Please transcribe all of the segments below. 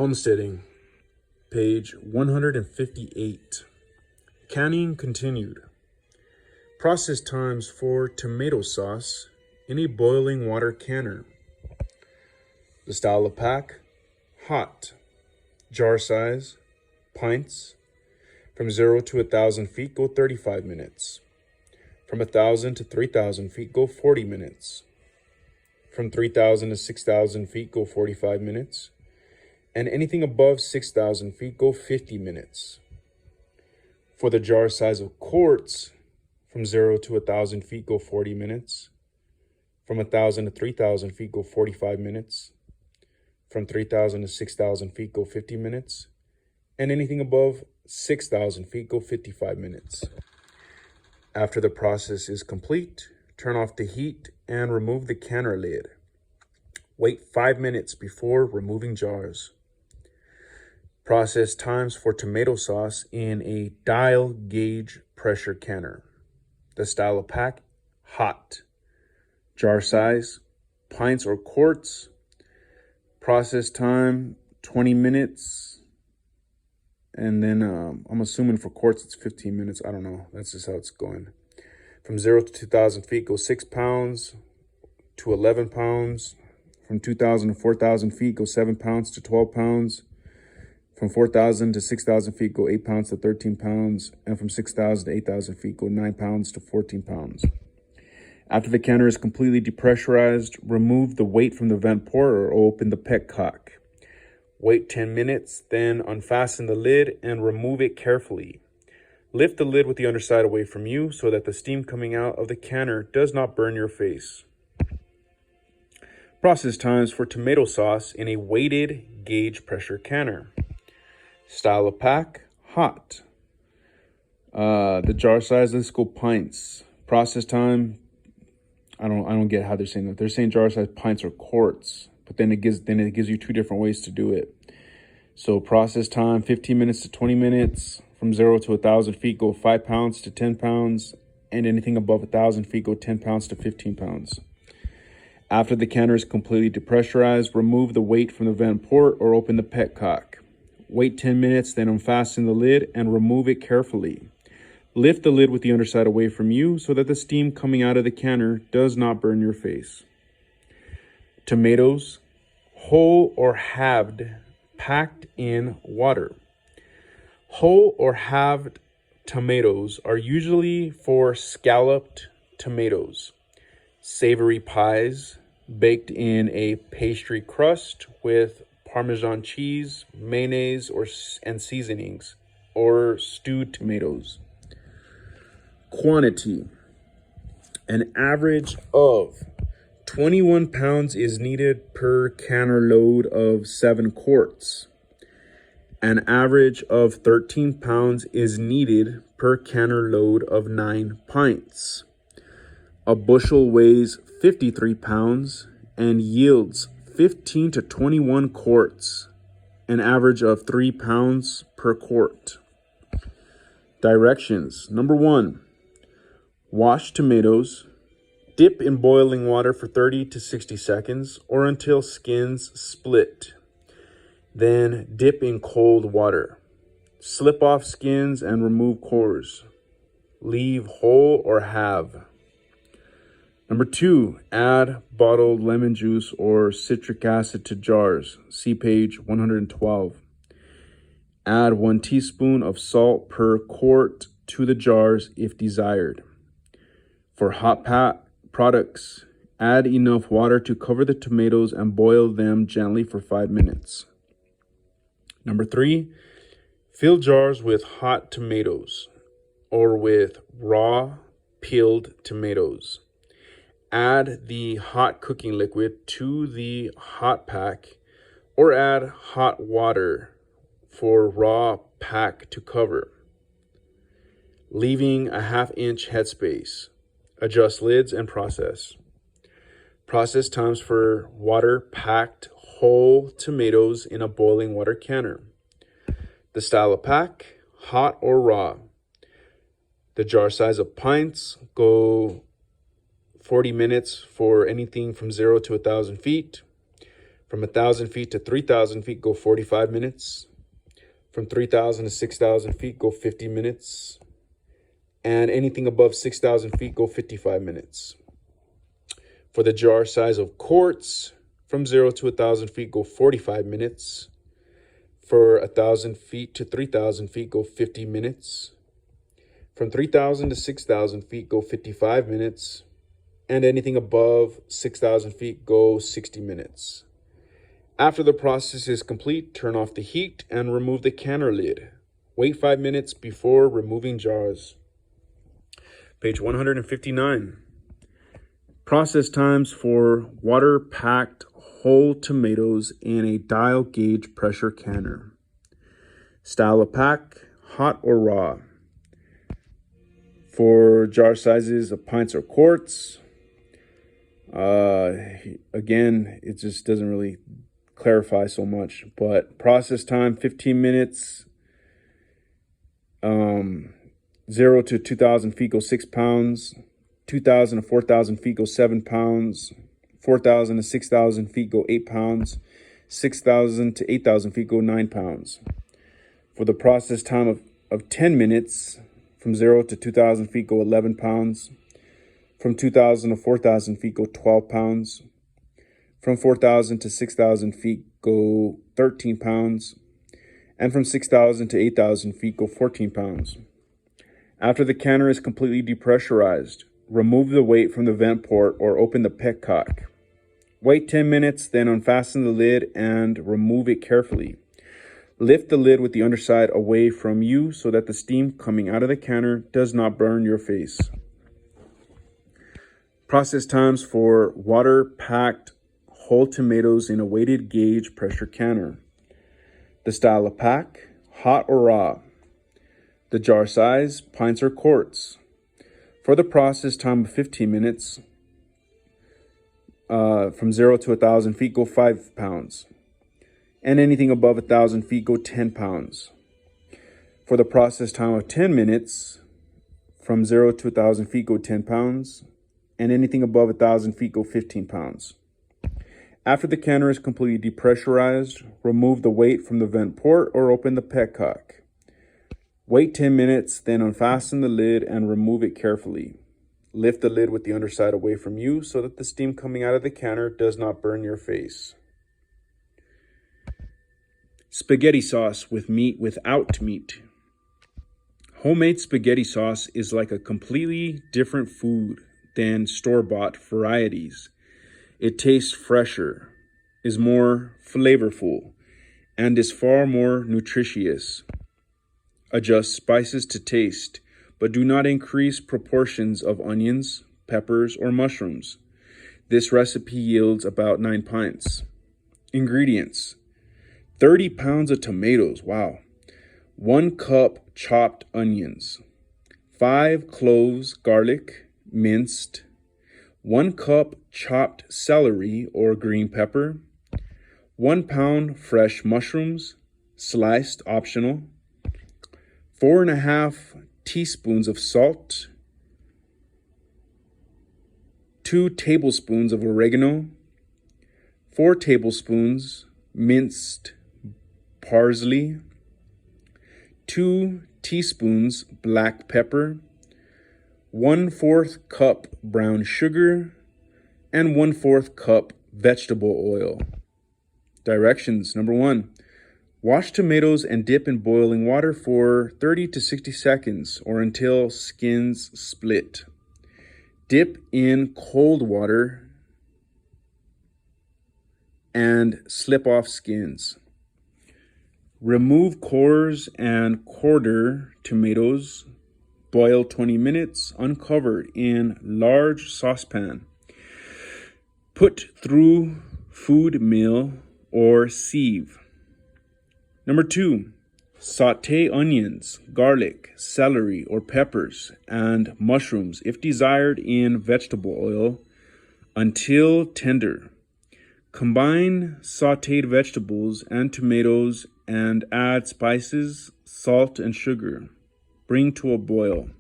Homesteading, page 158. Canning continued. Process times for tomato sauce in a boiling water canner. The style of pack, hot. Jar size, pints. From 0 to 1,000 feet, go 35 minutes. From 1,000 to 3,000 feet, go 40 minutes. From 3,000 to 6,000 feet, go 45 minutes. And anything above 6,000 feet, go 50 minutes. For the jar size of quarts, from 0 to 1,000 feet, go 40 minutes. From 1,000 to 3,000 feet, go 45 minutes. From 3,000 to 6,000 feet, go 50 minutes. And anything above 6,000 feet, go 55 minutes. After the process is complete, turn off the heat and remove the canner lid. Wait 5 minutes before removing jars. Process times for tomato sauce in a dial gauge pressure canner. The style of pack, hot. Jar size, pints or quarts. Process time, 20 minutes. And then I'm assuming for quarts it's 15 minutes. I don't know. That's just how it's going. From 0 to 2,000 feet, go 6 pounds to 11 pounds. From 2,000 to 4,000 feet, go 7 pounds to 12 pounds. From 4,000 to 6,000 feet, go 8 pounds to 13 pounds. And from 6,000 to 8,000 feet, go 9 pounds to 14 pounds. After the canner is completely depressurized, remove the weight from the vent port or open the petcock. Wait 10 minutes, then unfasten the lid and remove it carefully. Lift the lid with the underside away from you so that the steam coming out of the canner does not burn your face. Process times for tomato sauce in a weighted gauge pressure canner. Style of pack, hot. The jar size, let's go pints. Process time, I don't get how they're saying that. They're saying jar size pints or quarts, but then it gives you two different ways to do it. So process time, 15 minutes to 20 minutes. From 0 to 1,000 feet, go 5 pounds to 10 pounds. And anything above 1,000 feet, go 10 pounds to 15 pounds. After the canner is completely depressurized, remove the weight from the vent port or open the petcock. Wait 10 minutes, then unfasten the lid and remove it carefully. Lift the lid with the underside away from you so that the steam coming out of the canner does not burn your face. Tomatoes, whole or halved, packed in water. Whole or halved tomatoes are usually for scalloped tomatoes, savory pies, baked in a pastry crust with Parmesan cheese, mayonnaise, and seasonings, or stewed tomatoes. Quantity. An average of 21 pounds is needed per canner load of 7 quarts. An average of 13 pounds is needed per canner load of 9 pints. A bushel weighs 53 pounds and yields 15 to 21 quarts, an average of 3 pounds per quart. Directions. Number 1, wash tomatoes. Dip in boiling water for 30 to 60 seconds or until skins split. Then dip in cold water. Slip off skins and remove cores. Leave whole or halve. Number 2, add bottled lemon juice or citric acid to jars. See page 112. Add 1 teaspoon of salt per quart to the jars if desired. For hot products, add enough water to cover the tomatoes and boil them gently for 5 minutes. Number 3, fill jars with hot tomatoes or with raw peeled tomatoes. Add the hot cooking liquid to the hot pack or add hot water for raw pack to cover, leaving a 1/2 inch headspace. Adjust lids and process. Process times for water packed whole tomatoes in a boiling water canner. The style of pack, hot or raw. The jar size of pints, go 40 minutes for anything from 0 to 1,000 feet. From 1,000 feet to 3,000 feet, go 45 minutes. From 3,000 to 6,000 feet, go 50 minutes. And anything above 6,000 feet, go 55 minutes. For the jar size of quartz, from 0 to 1,000 feet, go 45 minutes. For 1,000 feet to 3,000 feet, go 50 minutes. From 3,000 to 6,000 feet, go 55 minutes. And anything above 6,000 feet, go 60 minutes. After the process is complete, turn off the heat and remove the canner lid. Wait 5 minutes before removing jars. Page 159. Process times for water-packed whole tomatoes in a dial gauge pressure canner. Style of pack, hot or raw. For jar sizes of pints or quarts. Again, it just doesn't really clarify so much, but process time 15 minutes. 0 to 2,000 feet go 6 pounds. 2,000 to 4,000 feet go 7 pounds. 4,000 to 6,000 feet go 8 pounds. 6,000 to 8,000 feet go 9 pounds. For the process time of 10 minutes, from 0 to 2,000 feet go 11 pounds. From 2,000 to 4,000 feet go 12 pounds. From 4,000 to 6,000 feet go 13 pounds. And from 6,000 to 8,000 feet go 14 pounds. After the canner is completely depressurized, remove the weight from the vent port or open the petcock. Wait 10 minutes, then unfasten the lid and remove it carefully. Lift the lid with the underside away from you so that the steam coming out of the canner does not burn your face. Process times for water-packed whole tomatoes in a weighted gauge pressure canner. The style of pack, hot or raw. The jar size, pints or quarts. For the process time of 15 minutes, from 0 to 1,000 feet, go 5 pounds. And anything above 1,000 feet, go 10 pounds. For the process time of 10 minutes, from 0 to 1,000 feet, go 10 pounds. And anything above 1,000 feet, go 15 pounds. After the canner is completely depressurized, remove the weight from the vent port or open the petcock. Wait 10 minutes, then unfasten the lid and remove it carefully. Lift the lid with the underside away from you so that the steam coming out of the canner does not burn your face. Spaghetti sauce with meat without meat. Homemade spaghetti sauce is like a completely different food than store-bought varieties. It tastes fresher, is more flavorful, and is far more nutritious. Adjust spices to taste, but do not increase proportions of onions, peppers, or mushrooms. This recipe yields about 9 pints. Ingredients: 30 pounds of tomatoes, wow. 1 cup chopped onions. 5 cloves garlic, minced. 1 cup chopped celery or green pepper. 1 pound fresh mushrooms, sliced, optional. 4.5 teaspoons of salt, 2 tablespoons of oregano, 4 tablespoons minced parsley, 2 teaspoons black pepper, 1/4 cup brown sugar, and 1/4 cup vegetable oil. Directions: number 1. Wash tomatoes and dip in boiling water for 30 to 60 seconds or until skins split. Dip in cold water and slip off skins. Remove cores and quarter tomatoes. Boil 20 minutes uncovered in large saucepan. Put through food mill or sieve. Number 2, saute onions, garlic, celery, or peppers, and mushrooms, if desired, in vegetable oil until tender. Combine sauteed vegetables and tomatoes and add spices, salt, and sugar. Bring to a boil.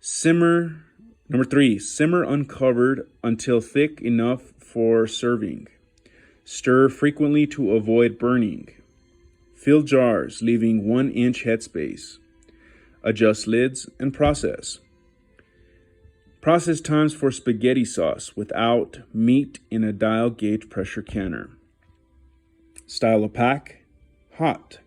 Simmer. Number 3, simmer uncovered until thick enough for serving. Stir frequently to avoid burning. Fill jars, leaving 1-inch headspace. Adjust lids and process. Process times for spaghetti sauce without meat in a dial gauge pressure canner. Style of pack, hot.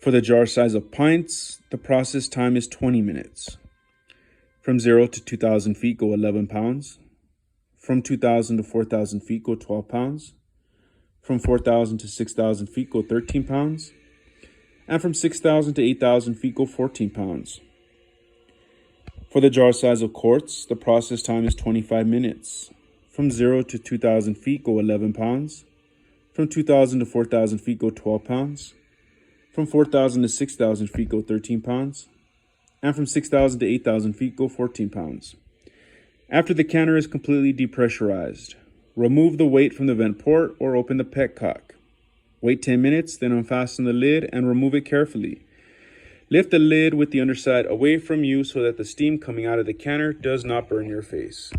For the jar size of pints, the process time is 20 minutes. From 0 to 2,000 feet go 11 pounds. From 2,000 to 4,000 feet go 12 pounds. From 4,000 to 6,000 feet go 13 pounds. And from 6,000 to 8,000 feet go 14 pounds. For the jar size of quarts, the process time is 25 minutes. From 0 to 2,000 feet go 11 pounds. From 2,000 to 4,000 feet go 12 pounds. From 4,000 to 6,000 feet go 13 pounds. And from 6,000 to 8,000 feet go 14 pounds. After the canner is completely depressurized, remove the weight from the vent port or open the petcock. Wait 10 minutes, then unfasten the lid and remove it carefully. Lift the lid with the underside away from you so that the steam coming out of the canner does not burn your face.